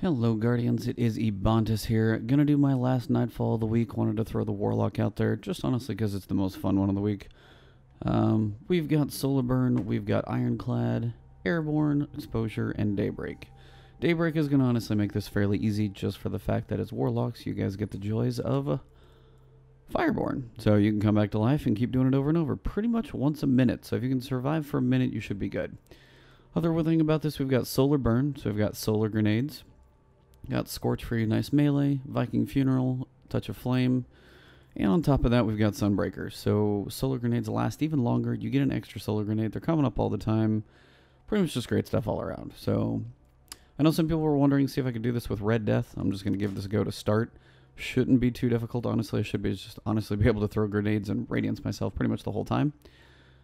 Hello Guardians, it is Ebontis here. Gonna do my last Nightfall of the week. Wanted to throw the Warlock out there, just honestly because it's the most fun one of the week. We've got Solar Burn, we've got Ironclad, Airborne, Exposure, and Daybreak. Daybreak is gonna honestly make this fairly easy just for the fact that it's Warlocks. You guys get the joys of Fireborn. So you can come back to life and keep doing it over and over, pretty much once a minute. So if you can survive for a minute, you should be good. Other thing about this, we've got Solar Burn, so we've got Solar Grenades. Got Scorch for your nice melee, Viking Funeral, Touch of Flame, and on top of that we've got Sunbreakers. So solar grenades last even longer. You get an extra solar grenade. They're coming up all the time. Pretty much just great stuff all around. So I know some people were wondering, see if I could do this with Red Death. I'm just going to give this a go to start. Shouldn't be too difficult, honestly. I should be just honestly be able to throw grenades and Radiance myself pretty much the whole time.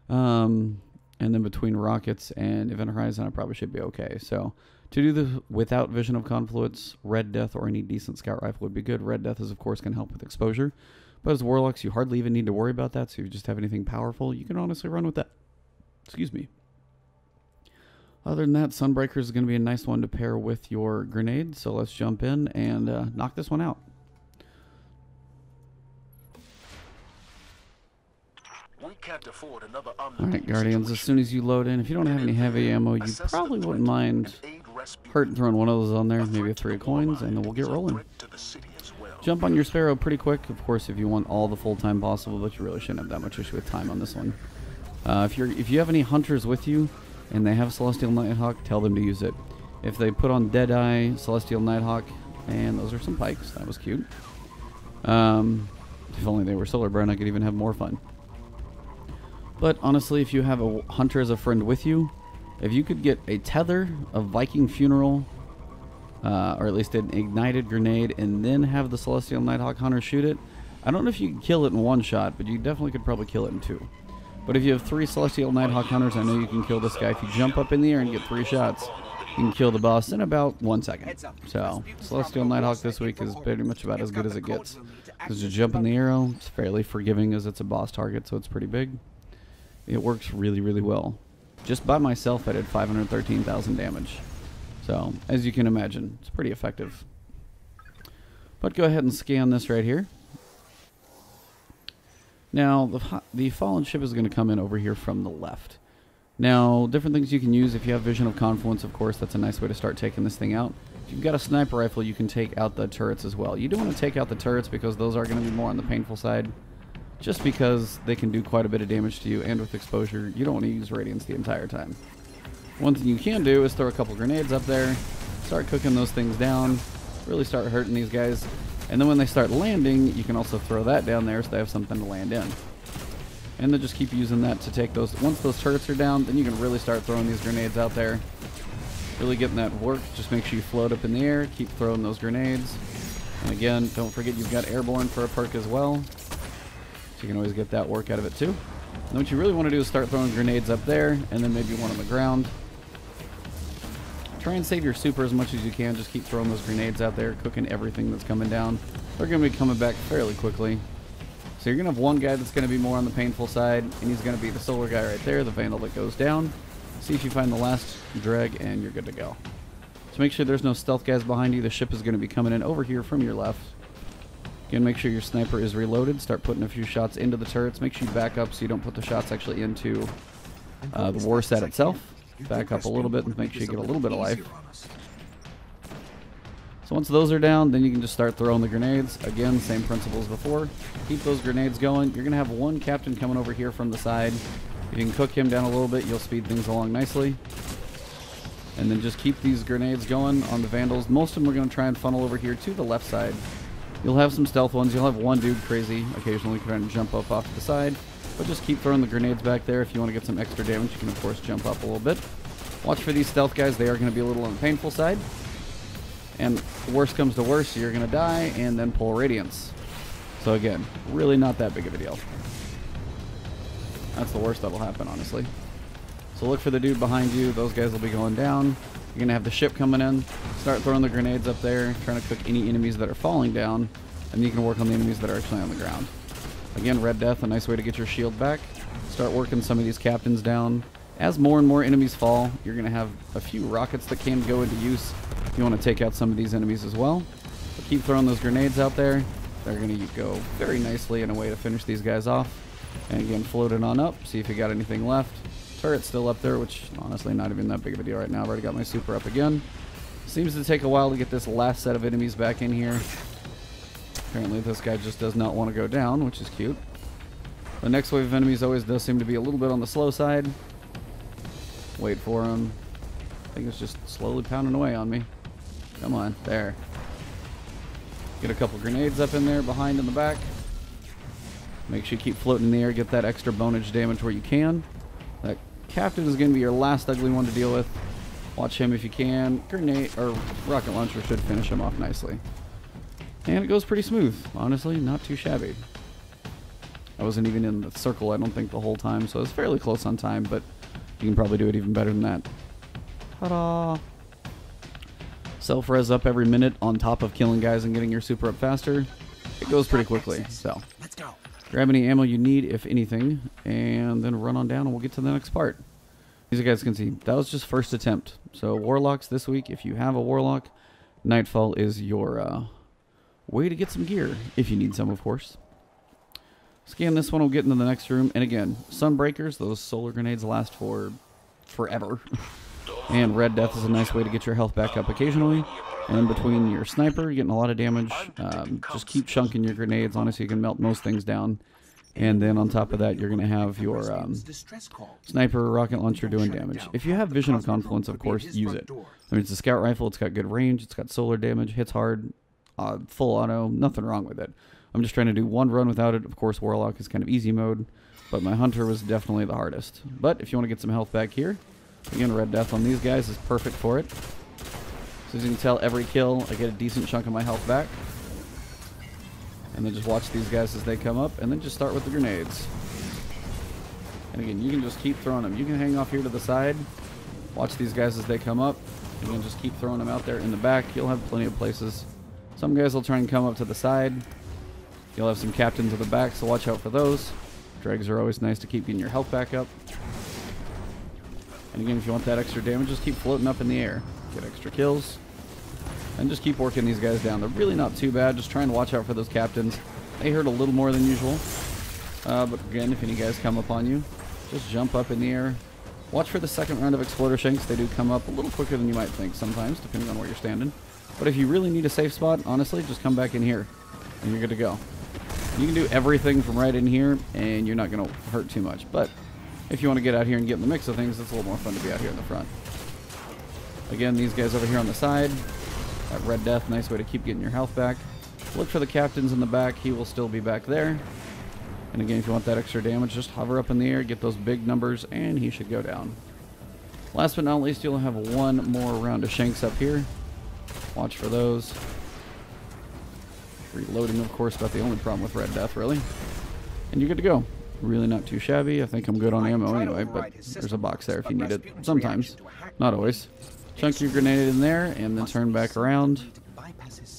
And then between Rockets and Event Horizon, I probably should be okay. So to do this without Vision of Confluence, Red Death, or any decent Scout Rifle would be good. Red Death is, of course, going to help with exposure. But as Warlocks, you hardly even need to worry about that. So if you just have anything powerful, you can honestly run with that. Excuse me. Other than that, Sunbreaker is going to be a nice one to pair with your grenade. So let's jump in and knock this one out. Alright, Guardians, as soon as you load in, if you don't have any heavy ammo, you probably wouldn't mind throwing one of those on there, maybe a 3 coins, and then we'll get rolling. Jump on your Sparrow pretty quick, of course, if you want all the full time possible, but you really shouldn't have that much issue with time on this one. If you have any hunters with you, and they have Celestial Nighthawk, tell them to use it. If they put on Deadeye, Celestial Nighthawk, and those are some pikes, that was cute. If only they were Solar Burn, I could even have more fun. But honestly, if you have a hunter as a friend with you, if you could get a tether, a Viking Funeral, or at least an ignited grenade, and then have the Celestial Nighthawk hunter shoot it, I don't know if you can kill it in 1 shot, but you definitely could probably kill it in 2. But if you have 3 Celestial Nighthawk hunters, I know you can kill this guy. If you jump up in the air and get 3 shots, you can kill the boss in about 1 second. So Celestial Nighthawk this week is pretty much about as good as it gets. Because you jump in the arrow, it's fairly forgiving as it's a boss target, so it's pretty big. It works really, really well. Just by myself, I did 513,000 damage. So, as you can imagine, it's pretty effective. But go ahead and scan this right here. Now, the fallen ship is going to come in over here from the left. Now, different things you can use. If you have Vision of Confluence, of course, that's a nice way to start taking this thing out. If you've got a sniper rifle, you can take out the turrets as well. You do want to take out the turrets because those are going to be more on the painful side. Just because they can do quite a bit of damage to you, and with exposure, you don't want to use Radiance the entire time. One thing you can do is throw a couple grenades up there, start cooking those things down, really start hurting these guys, and then when they start landing, you can also throw that down there so they have something to land in. And then just keep using that to take those. Once those turrets are down, then you can really start throwing these grenades out there. Really getting that work. Just make sure you float up in the air, keep throwing those grenades. And again, don't forget you've got Airborne for a perk as well. You can always get that work out of it too. And what you really want to do is start throwing grenades up there, and then maybe one on the ground. Try and save your super as much as you can. Just keep throwing those grenades out there, cooking everything that's coming down. They're going to be coming back fairly quickly. So you're going to have one guy that's going to be more on the painful side, and he's going to be the solar guy right there, the Vandal that goes down. See if you find the last dreg, and you're good to go. So make sure there's no stealth guys behind you. The ship is going to be coming in over here from your left. Again, make sure your sniper is reloaded. Start putting a few shots into the turrets. Make sure you back up so you don't put the shots actually into the war set itself. Back up a little bit and make sure you get a little bit of life. So once those are down, then you can just start throwing the grenades. Again, same principles before. Keep those grenades going. You're going to have one captain coming over here from the side. If you can cook him down a little bit, you'll speed things along nicely. And then just keep these grenades going on the Vandals. Most of them are going to try and funnel over here to the left side. You'll have some stealth ones. You'll have one dude crazy occasionally trying to jump up off to the side. But just keep throwing the grenades back there. If you want to get some extra damage, you can, of course, jump up a little bit. Watch for these stealth guys. They are going to be a little on the painful side. And worst comes to worst, you're going to die and then pull Radiance. So again, really not that big of a deal. That's the worst that will happen, honestly. So look for the dude behind you. Those guys will be going down. You're going to have the ship coming in. Start throwing the grenades up there, trying to cook any enemies that are falling down, and you can work on the enemies that are actually on the ground. Again, Red Death, a nice way to get your shield back. Start working some of these captains down. As more and more enemies fall, you're going to have a few rockets that can go into use. You want to take out some of these enemies as well. But keep throwing those grenades out there. They're going to go very nicely in a way to finish these guys off. And again, float it on up. See if you got anything left. Turret's still up there, which honestly not even that big of a deal right now. I've already got my super up again. Seems to take a while to get this last set of enemies back in here. Apparently this guy just does not want to go down, which is cute. The next wave of enemies always does seem to be a little bit on the slow side. Wait for him. I think it's just slowly pounding away on me. Come on, there. Get a couple grenades up in there, behind in the back. Make sure you keep floating in the air, get that extra bonus damage where you can. That captain is going to be your last ugly one to deal with. Watch him if you can. Grenade or rocket launcher should finish him off nicely. And it goes pretty smooth, honestly, not too shabby. I wasn't even in the circle, I don't think, the whole time, so I was fairly close on time, but you can probably do it even better than that. Ta-da! Self-res up every minute on top of killing guys and getting your super up faster. It goes pretty quickly, so Let's go. grab any ammo you need, if anything, and then run on down and we'll get to the next part. As you guys can see, that was just first attempt. So Warlocks this week, if you have a Warlock, Nightfall is your way to get some gear, if you need some, of course. Scan this one, we'll get into the next room. And again, Sunbreakers, those solar grenades last for forever. And Red Death is a nice way to get your health back up occasionally. And in between your sniper, you're getting a lot of damage. Just keep chunking your grenades. Honestly, you can melt most things down. And then on top of that, you're going to have your sniper rocket launcher doing damage. If you have Vision of Confluence, of course, use it. I mean, it's a scout rifle. It's got good range. It's got solar damage. Hits hard. Full auto. Nothing wrong with it. I'm just trying to do one run without it. Of course, Warlock is kind of easy mode. But my Hunter was definitely the hardest. But if you want to get some health back here, again, Red Death on these guys is perfect for it. So as you can tell, every kill, I get a decent chunk of my health back. And then just watch these guys as they come up, and then just start with the grenades. And again, you can just keep throwing them. You can hang off here to the side, watch these guys as they come up, and then just keep throwing them out there in the back. You'll have plenty of places. Some guys will try and come up to the side. You'll have some captains at the back, so watch out for those. Dregs are always nice to keep getting your health back up. And again, if you want that extra damage, just keep floating up in the air. Get extra kills. And just keep working these guys down. They're really not too bad. Just try and watch out for those captains. They hurt a little more than usual. But again, if any guys come upon you, just jump up in the air. Watch for the second round of Exploder Shanks. They do come up a little quicker than you might think sometimes, depending on where you're standing. But if you really need a safe spot, honestly, just come back in here. And you're good to go. You can do everything from right in here, and you're not going to hurt too much. But if you want to get out here and get in the mix of things, it's a little more fun to be out here in the front. Again, these guys over here on the side. That Red Death, nice way to keep getting your health back. Look for the captains in the back. He will still be back there. And again, if you want that extra damage, just hover up in the air, get those big numbers, and he should go down. Last but not least, you'll have one more round of Shanks up here. Watch for those. Reloading, of course, about the only problem with Red Death, really. And you're good to go. Really not too shabby. I think I'm good on ammo anyway, but there's a box there if you need it. Sometimes. Not always. Chunk your grenade in there, and then turn back around. I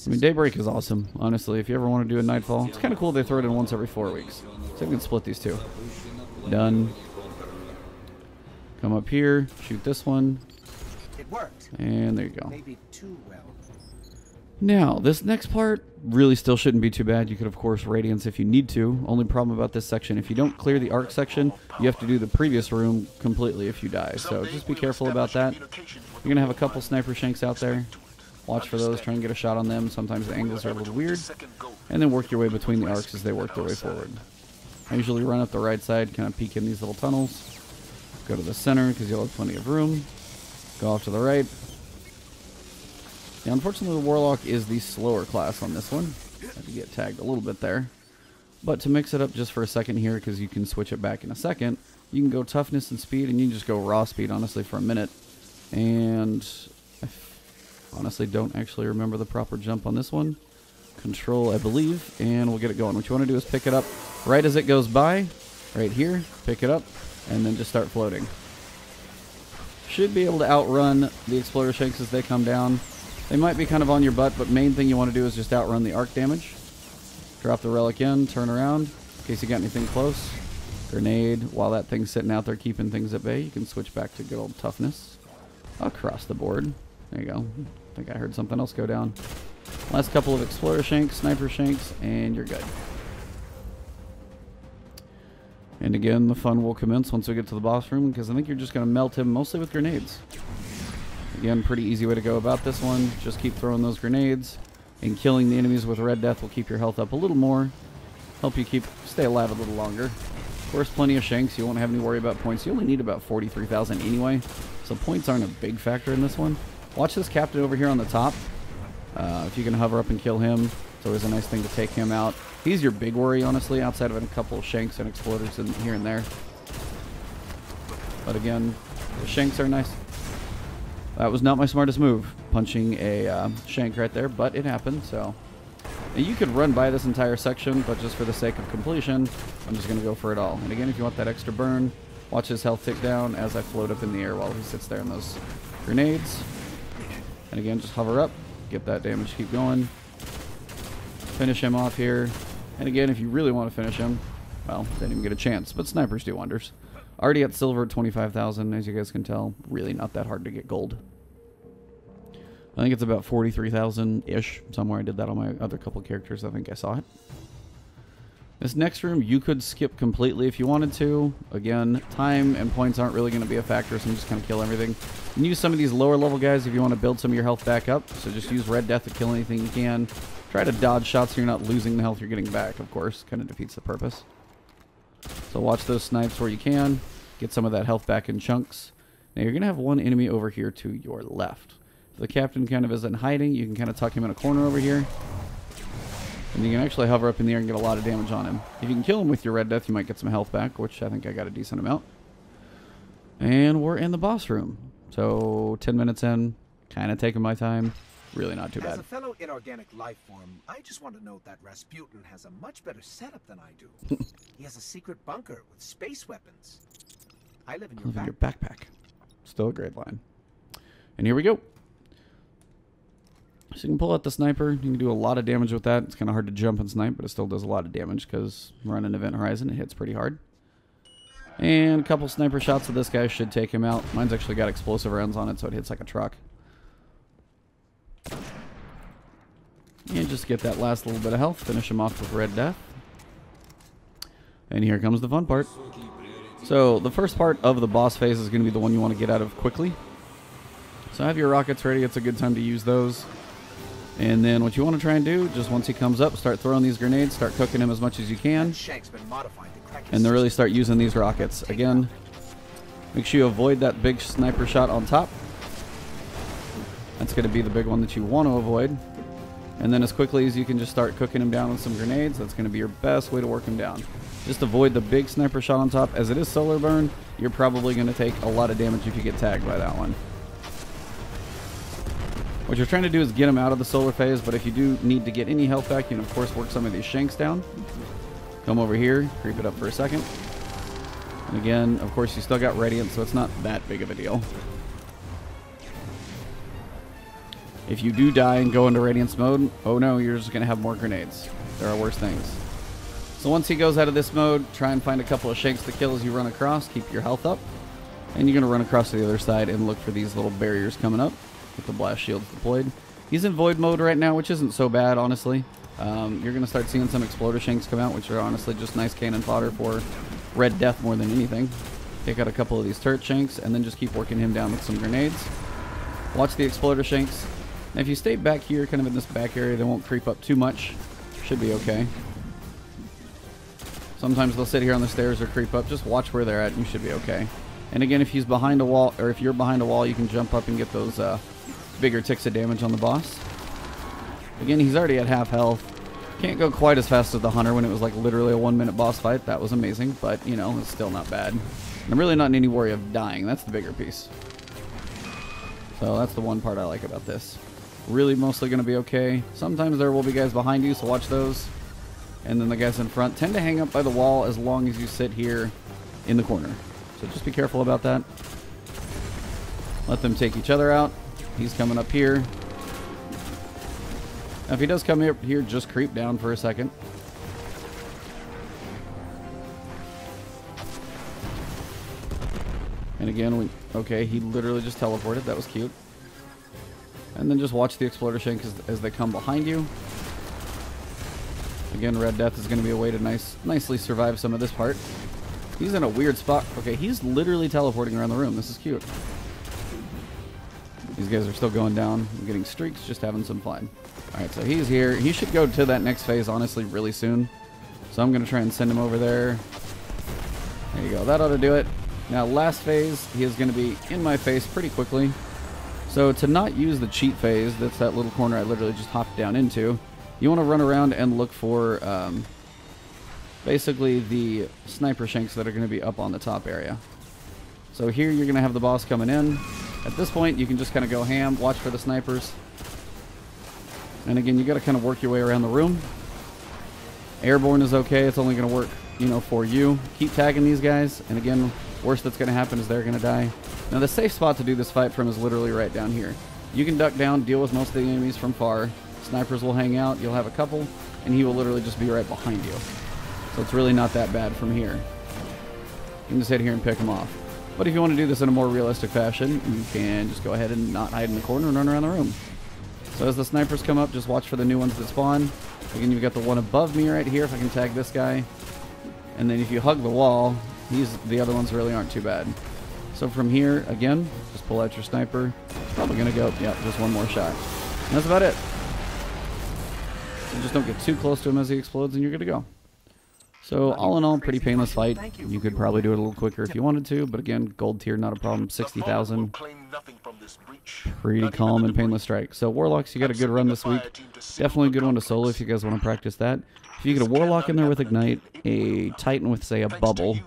mean, Daybreak is awesome, honestly. If you ever want to do a Nightfall, it's kind of cool they throw it in once every 4 weeks. So we can split these two. Done. Come up here, shoot this one. It worked. And there you go. Maybe too well. Now, this next part really still shouldn't be too bad. You could, of course, Radiance if you need to. Only problem about this section, if you don't clear the arc section, you have to do the previous room completely if you die. So just be careful about that. You're going to have a couple Sniper Shanks out there. Watch for those. Try and get a shot on them. Sometimes the angles are a little weird. And then work your way between the arcs as they work their way forward. I usually run up the right side, kind of peek in these little tunnels. Go to the center because you'll have plenty of room. Go off to the right. Yeah, unfortunately, the Warlock is the slower class on this one. I had to get tagged a little bit there. But to mix it up just for a second here, because you can switch it back in a second, you can go toughness and speed, and you can just go raw speed, honestly, for a minute. And I honestly don't actually remember the proper jump on this one. Control, I believe, and we'll get it going. What you want to do is pick it up right as it goes by, right here, pick it up, and then just start floating. Should be able to outrun the Exploder Shanks as they come down. They might be kind of on your butt, but main thing you want to do is just outrun the arc damage. Drop the relic in, turn around, in case you got anything close. Grenade, while that thing's sitting out there keeping things at bay, you can switch back to good old toughness. Across the board. There you go. I think I heard something else go down. Last couple of explorer shanks, sniper shanks, and you're good. And again, the fun will commence once we get to the boss room, because I think you're just going to melt him mostly with grenades. Again, pretty easy way to go about this one. Just keep throwing those grenades, and killing the enemies with Red Death will keep your health up a little more. Help you stay alive a little longer. Of course, plenty of shanks. You won't have any worry about points. You only need about 43,000 anyway, so points aren't a big factor in this one. Watch this captain over here on the top. If you can hover up and kill him, it's always a nice thing to take him out. He's your big worry, honestly, outside of a couple of shanks and exploders in here and there. But again, the shanks are nice. That was not my smartest move, punching a shank right there, but it happened, so. Now you could run by this entire section, but just for the sake of completion, I'm just going to go for it all. And again, if you want that extra burn, watch his health tick down as I float up in the air while he sits there in those grenades. And again, just hover up, get that damage, keep going. Finish him off here. And again, if you really want to finish him, well, didn't even get a chance, but snipers do wonders. Already at silver at 25,000, as you guys can tell. Really not that hard to get gold. I think it's about 43,000-ish. Somewhere I did that on my other couple characters. I think I saw it. This next room, you could skip completely if you wanted to. Again, time and points aren't really going to be a factor, so I'm just going to kill everything. You can use some of these lower level guys if you want to build some of your health back up. So just use Red Death to kill anything you can. Try to dodge shots so you're not losing the health you're getting back, of course. Kind of defeats the purpose. So watch those snipes where you can. Get some of that health back in chunks. Now you're going to have one enemy over here to your left. If the captain kind of is in hiding, you can kind of tuck him in a corner over here. And you can actually hover up in the air and get a lot of damage on him. If you can kill him with your Red Death, you might get some health back, which I think I got a decent amount. And we're in the boss room. So 10 minutes in, kind of taking my time. Really not too bad. As a fellow inorganic life form, I just want to note that Rasputin has a much better setup than I do. He has a secret bunker with space weapons. I live in your backpack. Still a great line. And here we go. So you can pull out the sniper. You can do a lot of damage with that. It's kind of hard to jump and snipe, but it still does a lot of damage because we're on an event horizon. It hits pretty hard. And a couple sniper shots of this guy should take him out. Mine's actually got explosive rounds on it, so it hits like a truck. And just get that last little bit of health. Finish him off with Red Death. And here comes the fun part. So the first part of the boss phase is going to be the one you want to get out of quickly. So have your rockets ready. It's a good time to use those. And then what you want to try and do, just once he comes up, start throwing these grenades, start cooking him as much as you can. And then really start using these rockets. Again, make sure you avoid that big sniper shot on top. That's going to be the big one that you want to avoid. And then as quickly as you can just start cooking him down with some grenades, that's going to be your best way to work him down. Just avoid the big sniper shot on top. As it is solar burn, you're probably going to take a lot of damage if you get tagged by that one. What you're trying to do is get him out of the solar phase, but if you do need to get any health back, you can of course work some of these shanks down. Come over here, creep it up for a second. And again, of course, you still got Radiant, so it's not that big of a deal. If you do die and go into Radiance mode, oh no, you're just going to have more grenades. There are worse things. So once he goes out of this mode, try and find a couple of shanks to kill as you run across. Keep your health up. And you're going to run across to the other side and look for these little barriers coming up with the blast shields deployed. He's in void mode right now, which isn't so bad, honestly. You're going to start seeing some exploder shanks come out, which are honestly just nice cannon fodder for Red Death more than anything. Take out a couple of these turret shanks, and then just keep working him down with some grenades. Watch the exploder shanks. Now, if you stay back here, kind of in this back area, they won't creep up too much. Should be okay. Sometimes they'll sit here on the stairs or creep up. Just watch where they're at, and you should be okay. And again, if he's behind a wall, or if you're behind a wall, you can jump up and get those bigger ticks of damage on the boss. Again, he's already at half health. Can't go quite as fast as the Hunter when it was like literally a 1-minute boss fight. That was amazing, but you know, it's still not bad. And I'm really not in any worry of dying. That's the bigger piece. So that's the one part I like about this. Really mostly going to be okay. Sometimes there will be guys behind you, so watch those. And then the guys in front tend to hang up by the wall as long as you sit here in the corner. So just be careful about that. Let them take each other out. He's coming up here. Now if he does come up here, just creep down for a second. And again, okay, he literally just teleported. That was cute. And then just watch the Exploder Shank as they come behind you. Again, Red Death is going to be a way to nicely survive some of this part. He's in a weird spot. Okay, he's literally teleporting around the room. This is cute. These guys are still going down. I'm getting streaks, just having some fun. Alright, so he's here. He should go to that next phase, honestly, really soon. So I'm going to try and send him over there. There you go. That ought to do it. Now, last phase, he is going to be in my face pretty quickly. So to not use the cheat phase, that's that little corner I literally just hopped down into, you want to run around and look for basically the sniper shanks that are going to be up on the top area. So here you're going to have the boss coming in. At this point, you can just kind of go ham, watch for the snipers. And again, you got to kind of work your way around the room. Airborne is okay. It's only going to work, you know, for you. Keep tagging these guys. And again, worst that's going to happen is they're going to die. Now, the safe spot to do this fight from is literally right down here. You can duck down, deal with most of the enemies from far. Snipers will hang out. You'll have a couple, and he will literally just be right behind you. So it's really not that bad from here. You can just hit here and pick them off. But if you want to do this in a more realistic fashion, you can just go ahead and not hide in the corner and run around the room. So as the snipers come up, just watch for the new ones that spawn. Again, you've got the one above me right here, if I can tag this guy. And then if you hug the wall, the other ones really aren't too bad. So from here, again, just pull out your sniper. Probably going to go, yeah, just one more shot. And that's about it. So just don't get too close to him as he explodes and you're good to go. So all in all, pretty painless fight. You could probably do it a little quicker if you wanted to, but again, gold tier, not a problem. 60,000. Pretty calm and painless strike. So Warlocks, you got a good run this week. Definitely a good one to solo if you guys want to practice that. If you get a Warlock in there with Ignite, a Titan with, say, a Bubble,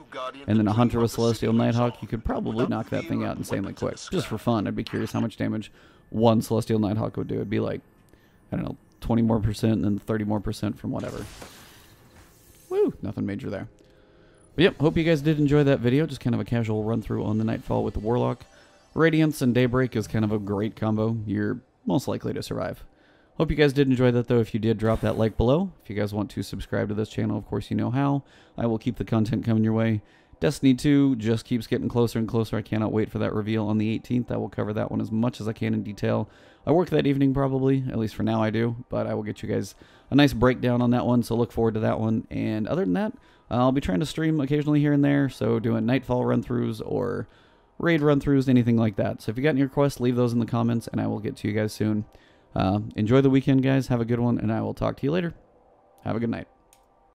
and then a Hunter with Celestial Nighthawk, you could probably knock that thing out insanely quick. Just for fun, I'd be curious how much damage one Celestial Nighthawk would do. It'd be like, I don't know, 20 more percent and then 30 more percent from whatever. Woo! Nothing major there. But yep, hope you guys did enjoy that video. Just kind of a casual run through on the Nightfall with the Warlock. Radiance and Daybreak is kind of a great combo. You're most likely to survive. Hope you guys did enjoy that, though. If you did, drop that like below. If you guys want to subscribe to this channel, of course you know how. I will keep the content coming your way. Destiny 2 just keeps getting closer and closer. I cannot wait for that reveal on the 18th. I will cover that one as much as I can in detail. I work that evening probably, at least for now I do, but I will get you guys a nice breakdown on that one, so look forward to that one. And other than that, I'll be trying to stream occasionally here and there, so doing Nightfall run-throughs or raid run-throughs, anything like that. So if you got any requests, leave those in the comments, and I will get to you guys soon. Enjoy the weekend, guys. Have a good one, and I will talk to you later. Have a good night.